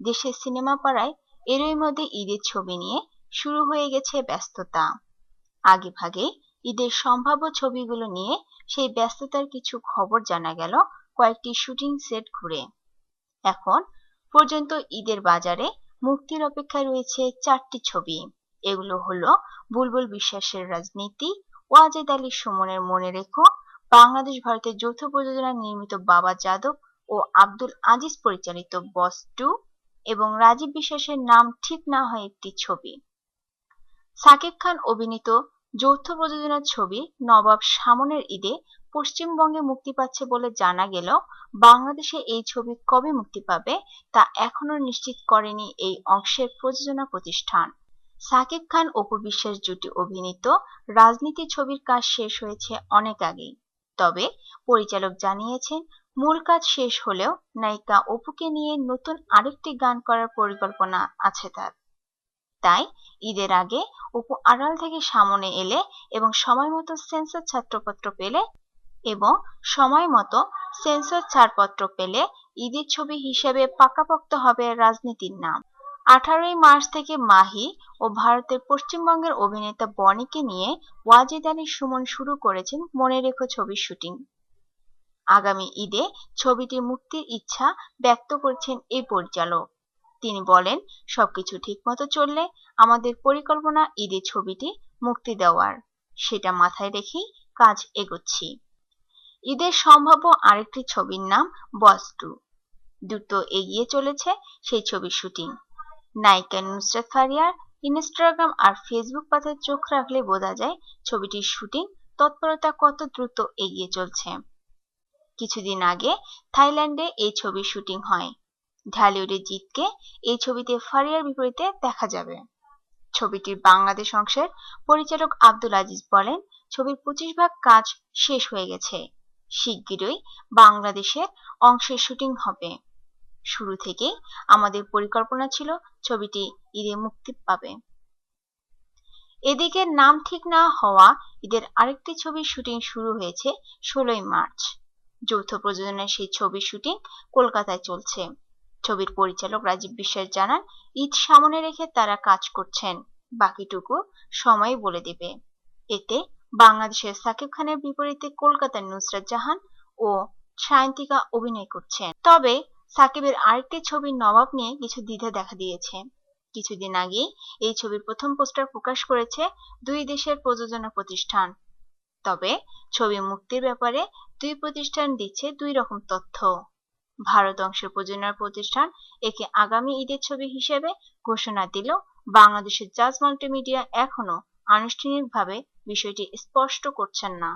দেশের সিনেমা পাড়ায় এরই মধ্যে ঈদের ছবি নিয়ে শুরু হয়ে গেছে ব্যস্ততা। আগে ভাগে ঈদের সম্ভাব্য ছবিগুলো নিয়ে সেই ব্যস্ততার কিছু খবর জানা গেল কয়েকটি শুটিং সেট ঘুরে। এখন পর্যন্ত ঈদের বাজারে মুক্তির অপেক্ষায় রয়েছে 4টি ছবি। এগুলো হলো বুলবুল বিশ্বাসের রাজনীতি, ওয়াজেদ আলী সুমনের মনে রেখো, বাংলাদেশ ভারতের যৌথ প্রযোজনায় নির্মিত বাবা যাদব ও আব্দুল আজিজ পরিচালিত বস 2 এবং রাজীব বিশ্বাসের নাম ঠিক না হয় একটি ছবি। সাকিব খান অভিনীত যৌথ প্রযোজনার ছবি নবাব শামনের ঈদে পশ্চিমবঙ্গে মুক্তি পাচ্ছে বলে জানা গেলেও বাংলাদেশে এই ছবি কবে মুক্তি পাবে তা এখনো নিশ্চিত করেনি এই অংশের প্রযোজনা প্রতিষ্ঠান। সাকিব খান অপু বিশ্বাস জুটি অভিনীত রাজনীতি ছবির কাজ শেষ হয়েছে অনেক আগেই। তবে পরিচালক জানিয়েছেন মূল কাজ শেষ হলেও নায়িকা অপুকে নিয়ে নতুন আরেকটি গান করার পরিকল্পনা আছে তার। তাই ঈদের আগে অপু আড়াল থেকে সামনে এলে এবং সময় মতো সেন্সর ছাড়পত্র পেলে ঈদের ছবি হিসেবে পাকাপোক্ত হবে রাজনীতির নাম। 18ই মার্চ থেকে মাহি ও ভারতের পশ্চিমবঙ্গের অভিনেতা বনিকে নিয়ে ওয়াজেদ আলী সুমন শুরু করেছেন মনে রেখো ছবির শুটিং। আগামী ঈদে ছবিটি মুক্তির ইচ্ছা ব্যক্ত করেছেন এই পরিচালক। তিনি বলেন, সবকিছু ঠিকমতো চললে আমাদের পরিকল্পনা ঈদে ছবিটি মুক্তি দেওয়ার, সেটা মাথায় রেখেই কাজ এগোচ্ছি। ঈদের সম্ভাব্য আরেকটি ছবির নাম বস 2। দ্রুত এগিয়ে চলেছে সেই ছবির শুটিং। নায়িকা নুসরাত ফারিয়ার ইনস্টাগ্রাম আর ফেসবুক পাতায় চোখ রাখলে বোঝা যায় ছবিটির শুটিং তৎপরতা কত দ্রুত এগিয়ে চলছে। কিছুদিন আগে থাইল্যান্ডে এই ছবির শুটিং হয়। ঢালিউডের জিতকে এই ছবিতে ফারিয়ার বিপরীতে দেখা যাবে। ছবিটির বাংলাদেশ অংশের পরিচালক আব্দুল আজিজ বলেন, ছবির 25 ভাগ কাজ শেষ হয়ে গেছে। শিগগিরই বাংলাদেশের অংশের শুটিং হবে। শুরু থেকেই আমাদের পরিকল্পনা ছিল ছবিটি ঈদে মুক্তি পাবে। এদিকে নাম ঠিক না হওয়া ঈদের আরেকটি ছবির শুটিং শুরু হয়েছে 16ই মার্চ। যৌথ প্রযোজনায় সেই ছবির শুটিং কলকাতায় চলছে। ছবির পরিচালক রাজীব বিশ্বাস জানান, ঈদ সামনে রেখে তারা কাজ করছেন, বাকিটুকু সময় বলে দেবে। এতে বাংলাদেশের সাকিব খানের বিপরীতে কলকাতার নুসরাত জাহান ও সায়ন্তিকা অভিনয় করছেন। তবে সাকিবের আরেকটি ছবি নবাব নিয়ে কিছু দ্বিধা দেখা দিয়েছে। কিছুদিন আগেই এই ছবির প্রথম পোস্টার প্রকাশ করেছে দুই দেশের প্রযোজনা প্রতিষ্ঠান। তবে ছবি মুক্তির ব্যাপারে দুই প্রতিষ্ঠান দিচ্ছে দুই রকম তথ্য। ভারত অংশের প্রযোজনা প্রতিষ্ঠান একে আগামী ঈদের ছবি হিসেবে ঘোষণা দিলেও বাংলাদেশের জাজ মাল্টিমিডিয়া এখনো আনুষ্ঠানিকভাবে বিষয়টি স্পষ্ট করছেন না।